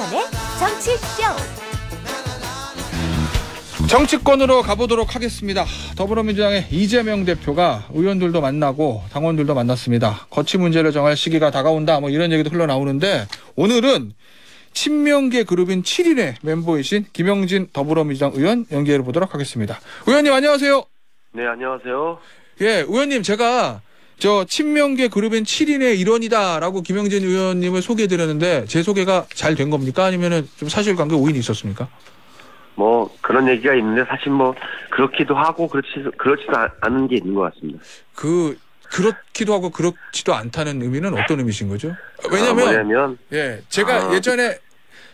김종환의 정치쇼. 정치권으로 가보도록 하겠습니다. 더불어민주당의 이재명 대표가 의원들도 만나고 당원들도 만났습니다. 거취 문제를 정할 시기가 다가온다 뭐 이런 얘기도 흘러나오는데 오늘은 친명계 그룹인 7인의 멤버이신 김영진 더불어민주당 의원 연결해 보도록 하겠습니다. 의원님 안녕하세요. 네, 안녕하세요. 예, 의원님 제가 저 친명계 그룹인 7인의 일원이다라고 김영진 의원님을 소개해드렸는데 제 소개가 잘 된 겁니까? 아니면은 좀 사실관계 오인이 있었습니까? 뭐 그런 얘기가 있는데 사실 뭐 그렇기도 하고 그렇지도 않은 게 있는 것 같습니다. 그렇기도 하고 그렇지도 않다는 의미는 어떤 의미신 거죠? 왜냐면 예, 제가 예전에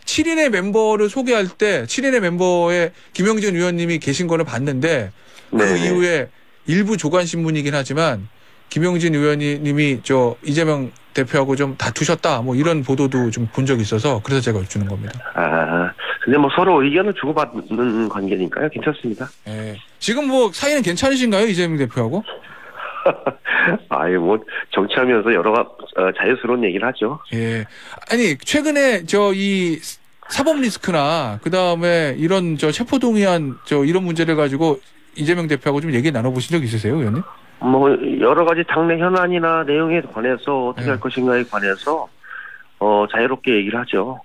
7인의 멤버를 소개할 때 7인의 멤버에 김영진 의원님이 계신 거를 봤는데 그 네네. 이후에 일부 조간신문이긴 하지만 김영진 의원님이 저 이재명 대표하고 좀 다투셨다 뭐 이런 보도도 좀 본 적이 있어서 그래서 제가 여쭈는 겁니다. 근데 뭐 서로 의견을 주고받는 관계니까요. 괜찮습니다. 예. 지금 뭐 사이는 괜찮으신가요? 이재명 대표하고? 아유, 뭐 정치하면서 여러 자유스러운 얘기를 하죠. 예. 아니 최근에 저 이 사법 리스크나 그 다음에 이런 저 체포동의안 저 이런 문제를 가지고 이재명 대표하고 좀 얘기 나눠보신 적 있으세요, 의원님? 뭐 여러 가지 당내 현안이나 내용에 관해서 어떻게 할 것인가에 관해서 자유롭게 얘기를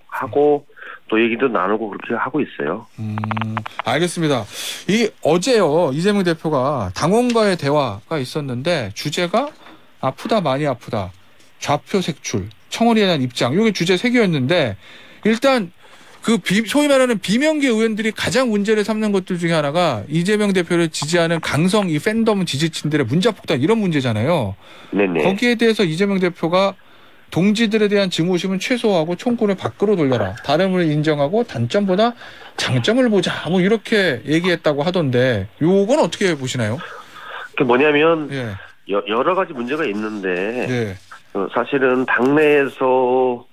하고 또 얘기도 나누고 그렇게 하고 있어요. 알겠습니다. 이 어제요 이재명 대표가 당원과의 대화가 있었는데 주제가 아프다 많이 아프다 좌표 색출 청원에 대한 입장 이게 주제 3개였는데 일단 그 소위 말하는 비명계 의원들이 가장 문제를 삼는 것들 중에 하나가 이재명 대표를 지지하는 강성 이 팬덤 지지층들의 문자폭탄 이런 문제잖아요. 네네. 거기에 대해서 이재명 대표가 동지들에 대한 증오심은 최소화하고 총구를 밖으로 돌려라. 다름을 인정하고 단점보다 장점을 보자. 뭐 이렇게 얘기했다고 하던데 요건 어떻게 보시나요? 그게 뭐냐면 예. 여러 가지 문제가 있는데 예. 사실은 당내에서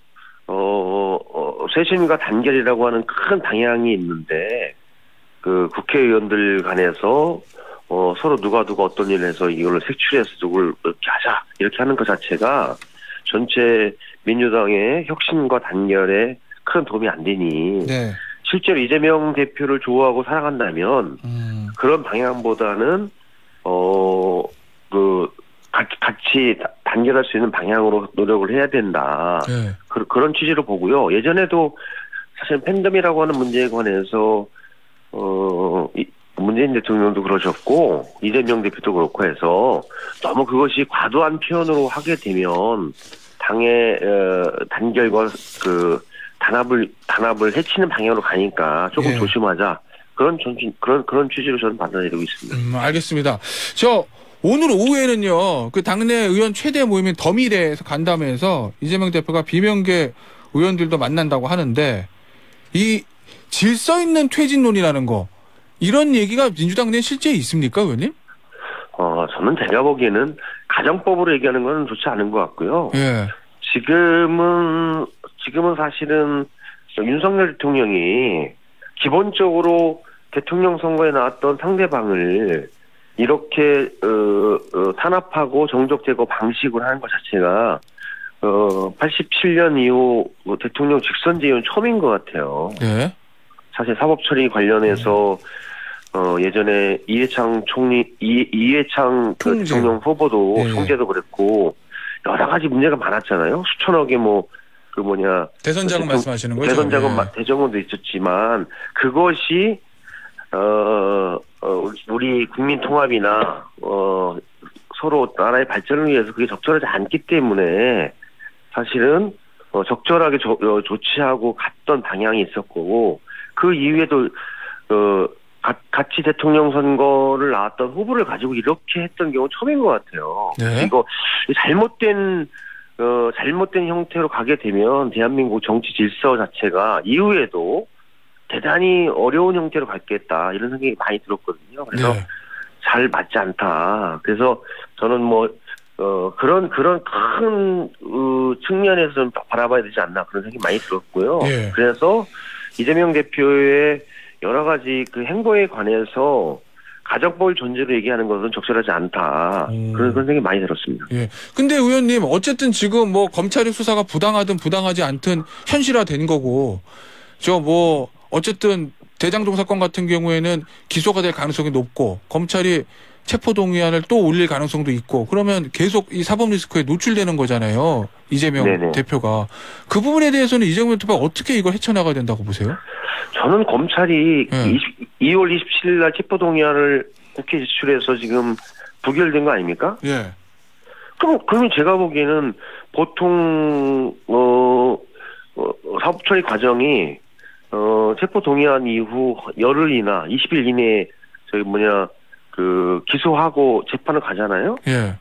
쇄신과 단결이라고 하는 큰 방향이 있는데 그 국회의원들 간에서 서로 누가 어떤 일을 해서 이걸 색출해서 누굴 이렇게 하자 이렇게 하는 것 자체가 전체 민주당의 혁신과 단결에 큰 도움이 안 되니 네. 실제로 이재명 대표를 좋아하고 사랑한다면 그런 방향보다는 같이 단결할 수 있는 방향으로 노력을 해야 된다. 네. 그런 취지로 보고요. 예전에도 사실 팬덤이라고 하는 문제에 관해서 문재인 대통령도 그러셨고 이재명 대표도 그렇고 해서 너무 그것이 과도한 표현으로 하게 되면 당의 단결과 그 단합을 해치는 방향으로 가니까 조금 예. 조심하자. 그런 취지로 저는 받아들이고 있습니다. 알겠습니다. 오늘 오후에는요, 그 당내 의원 최대 모임인 더미래에서 간담회에서 이재명 대표가 비명계 의원들도 만난다고 하는데, 이 질서 있는 퇴진론이라는 거, 이런 얘기가 민주당 내에 실제 있습니까, 의원님? 저는 제가 보기에는 가정법으로 얘기하는 건 좋지 않은 것 같고요. 예. 지금은 사실은 윤석열 대통령이 기본적으로 대통령 선거에 나왔던 상대방을 이렇게 탄압하고 정적 제거 방식으로 하는 것 자체가 87년 이후 대통령 직선 제의는 처음인 것 같아요. 네. 사실 사법 처리 관련해서 예전에 이해창 대통령 후보도 총재도 그랬고 여러 가지 문제가 많았잖아요. 수천억의 대선 자금 말씀하시는 거죠? 대선 자금 대정원도 있었지만 그것이 우리 국민 통합이나 서로 나라의 발전을 위해서 그게 적절하지 않기 때문에 사실은 적절하게 조치하고 갔던 방향이 있었고 그 이후에도 같이 대통령 선거를 나왔던 후보를 가지고 이렇게 했던 경우 처음인 것 같아요. 네. 이거 잘못된 형태로 가게 되면 대한민국 정치 질서 자체가 이후에도 대단히 어려운 형태로 갔겠다 이런 생각이 많이 들었거든요. 그래서 네. 잘 맞지 않다. 그래서 저는 그런 큰 측면에서 좀 바라봐야 되지 않나 그런 생각이 많이 들었고요. 네. 그래서 이재명 대표의 여러 가지 그 행보에 관해서 가정법을 존재로 얘기하는 것은 적절하지 않다. 그런 생각이 많이 들었습니다. 예. 근데 의원님 어쨌든 지금 뭐 검찰의 수사가 부당하든 부당하지 않든 현실화된 거고 저 뭐 어쨌든 대장동 사건 같은 경우에는 기소가 될 가능성이 높고 검찰이 체포동의안을 또 올릴 가능성도 있고 그러면 계속 이 사법 리스크에 노출되는 거잖아요. 이재명 네네. 대표가. 그 부분에 대해서는 이재명 대표가 어떻게 이걸 헤쳐나가야 된다고 보세요? 저는 검찰이 네. 2월 27일 날 체포동의안을 국회에 제출해서 지금 부결된 거 아닙니까? 예. 그러면 제가 보기에는 보통 사법 처리 과정이 체포동의안 이후 열흘이나 20일 이내에 기소하고 재판을 가잖아요. 예.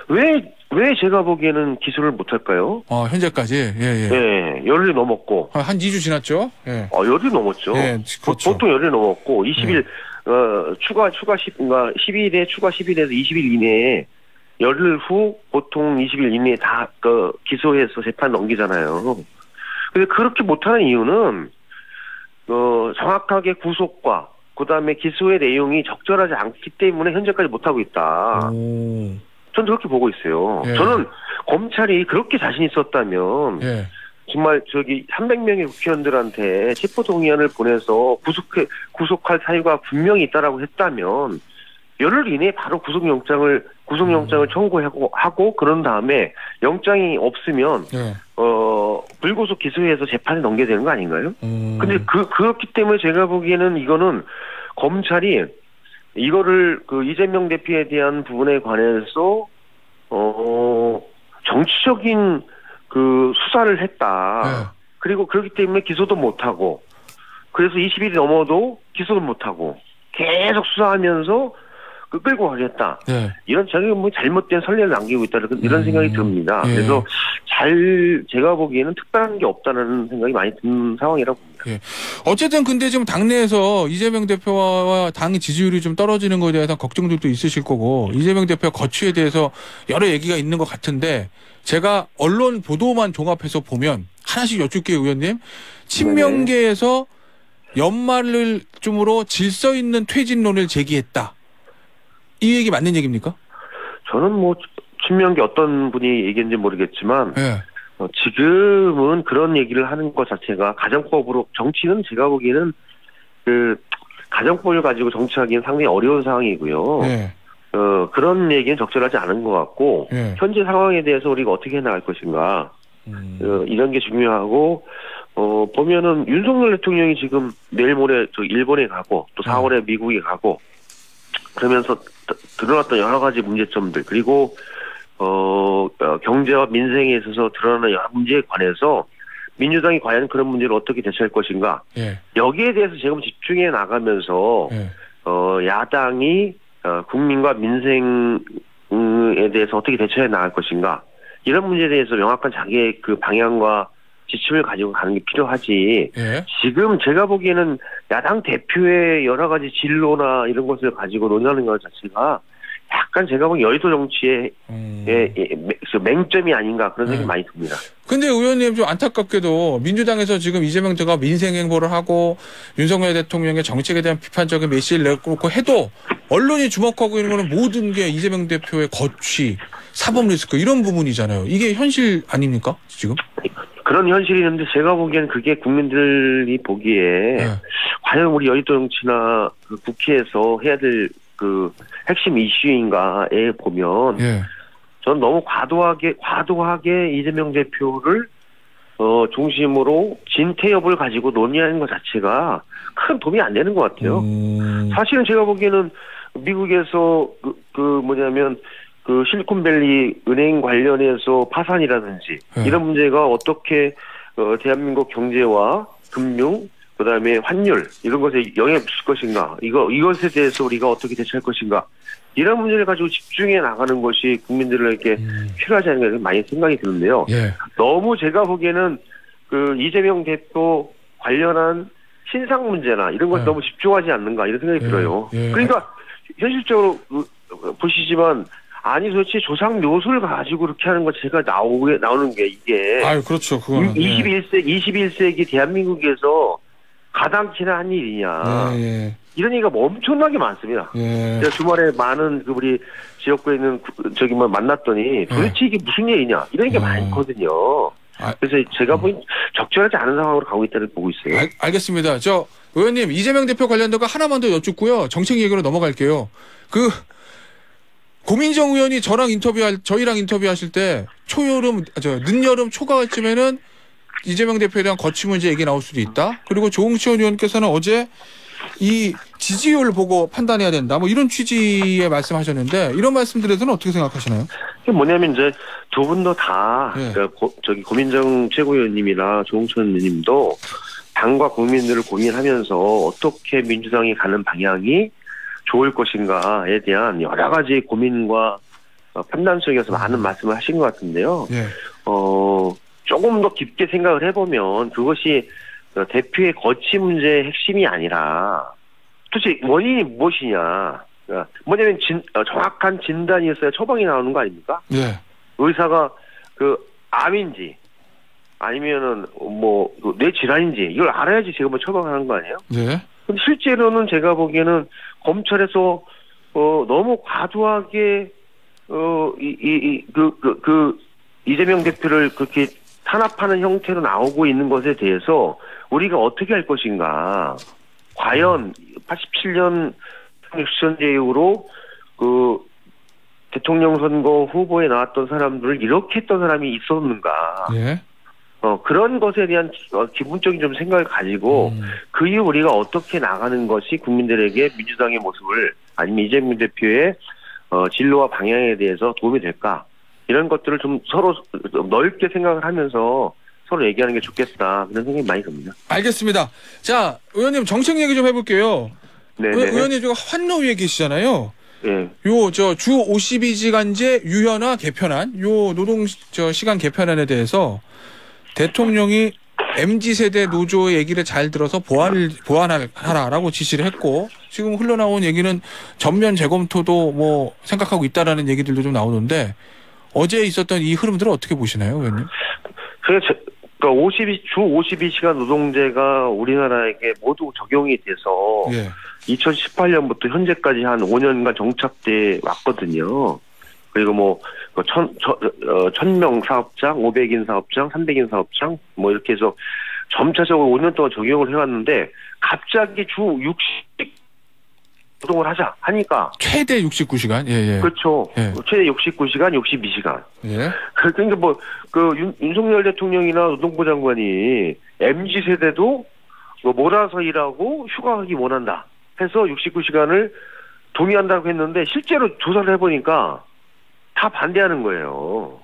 왜 제가 보기에는 기소를 못할까요? 현재까지. 예. 네, 열흘이 넘었고. 한 2주 지났죠? 예. 열흘이 넘었죠. 예, 그렇죠. 보통 열흘이 넘었고 20일 추가 12일에 추가 10일에서 20일 이내에 열흘 후 보통 20일 이내에 다 기소해서 재판 넘기잖아요. 근데 그렇게 못하는 이유는 정확하게 구속과 그다음에 기소의 내용이 적절하지 않기 때문에 현재까지 못하고 있다. 저는 그렇게 보고 있어요. 예. 저는 검찰이 그렇게 자신 있었다면 예. 정말 300명의 국회의원들한테 체포동의안을 보내서 구속할 사유가 분명히 있다라고 했다면 열흘 이내에 바로 구속영장을 청구하고 그런 다음에 영장이 없으면 예. 불구속 기소해서 재판에 넘겨야 되는 거 아닌가요? 근데 그렇기 때문에 제가 보기에는 이거는 검찰이 이거를 이재명 대표에 대한 부분에 관해서 정치적인 수사를 했다. 네. 그리고 그렇기 때문에 기소도 못하고 그래서 20일이 넘어도 기소를 못하고 계속 수사하면서 끌고 가겠다. 네. 이런 잘못된 선례를 남기고 있다. 이런 생각이 듭니다. 예. 그래서 제가 보기에는 특별한 게 없다는 생각이 많이 드는 상황이라고 봅니다. 예. 어쨌든 근데 지금 당내에서 이재명 대표와 당 지지율이 좀 떨어지는 것에 대해서 걱정들도 있으실 거고 이재명 대표 거취에 대해서 여러 얘기가 있는 것 같은데 제가 언론 보도만 종합해서 보면 하나씩 여쭙게요, 의원님. 친명계에서 연말을 쯤으로 질서 있는 퇴진론을 제기했다. 이 얘기 맞는 얘기입니까? 저는 친명계 어떤 분이 얘기했는지 모르겠지만 예. 지금은 그런 얘기를 하는 것 자체가 가정법으로 정치는 제가 보기에는 가정법을 가지고 정치하기는 상당히 어려운 상황이고요. 예. 그런 얘기는 적절하지 않은 것 같고 예. 현재 상황에 대해서 우리가 어떻게 해나갈 것인가 이런 게 중요하고 보면은 윤석열 대통령이 지금 내일 모레 일본에 가고 또 4월에 미국에 가고 그러면서 드러났던 여러 가지 문제점들 그리고 경제와 민생에 있어서 드러나는 여러 문제에 관해서 민주당이 과연 그런 문제를 어떻게 대처할 것인가 예. 여기에 대해서 지금 집중해 나가면서 야당이 국민과 민생에 대해서 어떻게 대처해 나갈 것인가 이런 문제에 대해서 명확한 자기의 방향과 지침을 가지고 가는 게 필요하지. 예. 지금 제가 보기에는 야당 대표의 여러 가지 진로나 이런 것을 가지고 논의하는 것 자체가 약간 제가 보기엔 여의도 정치의 맹점이 아닌가 그런 생각이 많이 듭니다. 근데 의원님 좀 안타깝게도 민주당에서 지금 이재명 대표가 민생 행보를 하고 윤석열 대통령의 정책에 대한 비판적인 메시지를 내놓고 해도 언론이 주목하고 있는 거는 모든 게 이재명 대표의 거취, 사법 리스크 이런 부분이잖아요. 이게 현실 아닙니까 지금? 그런 현실이 있는데 제가 보기엔 그게 국민들이 보기에 과연 우리 여의도 정치나 국회에서 해야 될 핵심 이슈인가에 보면 저는 너무 과도하게 이재명 대표를 중심으로 진퇴 여부를 가지고 논의하는 것 자체가 큰 도움이 안 되는 것 같아요. 사실은 제가 보기에는 미국에서 실리콘밸리 은행 관련해서 파산이라든지 이런 문제가 어떻게 대한민국 경제와 금융 그다음에 환율 이런 것에 영향을 미칠 것인가 이것에 대해서 우리가 어떻게 대처할 것인가 이런 문제를 가지고 집중해 나가는 것이 국민들에게 필요하지 않은가 많이 생각이 드는데요. 너무 제가 보기에는 이재명 대표 관련한 신상 문제나 이런 것에 너무 집중하지 않는가 이런 생각이 들어요. 그러니까 현실적으로 보시지만 아니 도대체 조상 묘수를 가지고 그렇게 하는 것 제가 나오는 게 이게 그렇죠. 그거는 21세기 대한민국에서 가당키나 한 일이냐. 예. 이런 얘기가 뭐 엄청나게 많습니다. 예. 제가 주말에 많은 우리 지역구에 있는 만났더니 도대체 이게 무슨 얘기냐 이런 게 많거든요. 그래서 제가 보기엔 적절하지 않은 상황으로 가고 있다는 보고 있어요. 알겠습니다. 저 의원님 이재명 대표 관련된 거 하나만 더 여쭙고요. 정책 얘기로 넘어갈게요. 그 고민정 의원이 저희랑 인터뷰하실 때 늦여름 초가을쯤에는 이재명 대표에 대한 거취 문제 얘기 나올 수도 있다. 그리고 조응천 의원께서는 어제 이 지지율 보고 판단해야 된다. 뭐 이런 취지의 말씀하셨는데 이런 말씀들에 대해서는 어떻게 생각하시나요? 이게 뭐냐면 이제 두 분도 다 예. 그러니까 고민정 최고위원님이나 조응천 의원님도 당과 국민들을 고민하면서 어떻게 민주당이 가는 방향이 좋을 것인가에 대한 여러 가지 고민과 판단 속에서 많은 말씀을 하신 것 같은데요. 예. 조금 더 깊게 생각을 해보면 그것이 대표의 거취 문제의 핵심이 아니라 도대체 원인이 무엇이냐. 뭐냐면 정확한 진단이 있어야 처방이 나오는 거 아닙니까? 예. 의사가 암인지 아니면은 뇌 질환인지 이걸 알아야지 지금 처방하는 거 아니에요? 예. 근데 실제로는 제가 보기에는 검찰에서 너무 과도하게 이재명 대표를 그렇게 탄압하는 형태로 나오고 있는 것에 대해서 우리가 어떻게 할 것인가. 과연 87년 육선제 이후로 대통령 선거 후보에 나왔던 사람들을 이렇게 했던 사람이 있었는가. 예. 그런 것에 대한 기본적인 좀 생각을 가지고 그 이후 우리가 어떻게 나가는 것이 국민들에게 민주당의 모습을 아니면 이재명 대표의 진로와 방향에 대해서 도움이 될까. 이런 것들을 좀 서로 넓게 생각을 하면서 서로 얘기하는 게 좋겠다. 그런 생각이 많이 듭니다. 알겠습니다. 자, 의원님 정책 얘기 좀 해볼게요. 네. 의원님 지금 환노위에 계시잖아요. 네. 주 52시간제 유연화 개편안, 노동 시간 개편안에 대해서 대통령이 MZ세대 노조의 얘기를 잘 들어서 보완하라라고 지시를 했고 지금 흘러나온 얘기는 전면 재검토도 뭐 생각하고 있다라는 얘기들도 좀 나오는데 어제 있었던 이 흐름들을 어떻게 보시나요, 의원님? 그러니까 주 52시간 노동제가 우리나라에게 모두 적용이 돼서 예. 2018년부터 현재까지 한 5년간 정착돼 왔거든요. 그리고 1000명 사업장, 500인 사업장, 300인 사업장 이렇게 해서 점차적으로 5년 동안 적용을 해왔는데 갑자기 주 60 노동을 하니까 최대 69시간. 예. 그렇죠. 예. 최대 69시간, 62시간. 예. 그러니까 윤석열 대통령이나 노동부 장관이 MZ 세대도 몰아서 일하고 휴가하기 원한다 해서 69시간을 동의한다고 했는데 실제로 조사를 해보니까 다 반대하는 거예요.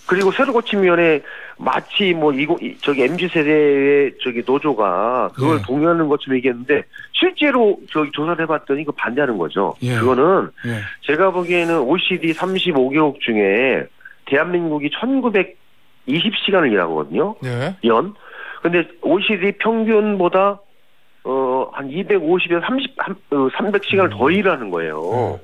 그리고 새로고침위원회 마치 MZ 세대의 노조가 그걸 동의하는 것처럼 얘기했는데 실제로 조사를 해봤더니 그 반대하는 거죠. 예. 그거는 예. 제가 보기에는 OECD 35개국 중에 대한민국이 1920시간을 일하거든요. 예. 연. 근데 OECD 평균보다 한 250에서 300시간을 더 일하는 거예요.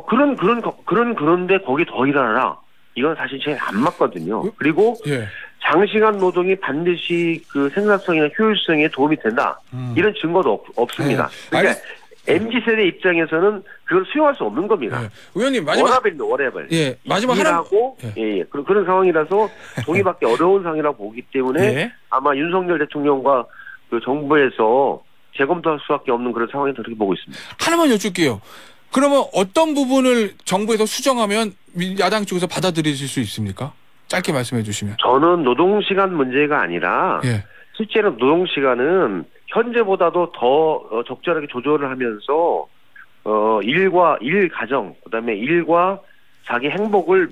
그런데 거기 더 일하라. 이건 사실 제일 안 맞거든요. 그리고 예. 장시간 노동이 반드시 그 생산성이나 효율성에 도움이 된다. 이런 증거도 없습니다. 그러니까 MZ세대 입장에서는 그걸 수용할 수 없는 겁니다. 예. 의원님 마지막 워라벨. 예. 마지막 일하고 그런 상황이라서 동의받기 어려운 상황이라고 보기 때문에 예. 아마 윤석열 대통령과 그 정부에서 재검토할 수밖에 없는 그런 상황이 그렇게 보고 있습니다. 하나만 여쭐게요. 그러면 어떤 부분을 정부에서 수정하면 야당 쪽에서 받아들이실 수 있습니까? 짧게 말씀해 주시면. 저는 노동시간 문제가 아니라 예. 실제로 노동시간은 현재보다도 더 적절하게 조절을 하면서 일 가정 그다음에 일과 자기 행복을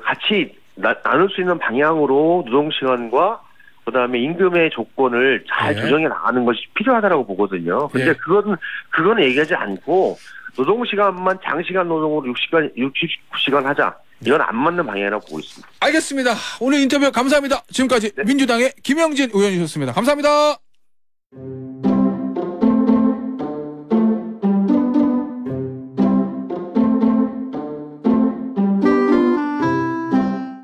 같이 나눌 수 있는 방향으로 노동시간과 그다음에 임금의 조건을 잘 조정해 나가는 것이 필요하다고 보거든요. 근데 그건 얘기하지 않고 노동시간만 장시간 노동으로 69시간 하자. 이건 안 맞는 방향이라고 보고 있습니다. 알겠습니다. 오늘 인터뷰 감사합니다. 지금까지 민주당의 김영진 의원이셨습니다. 감사합니다.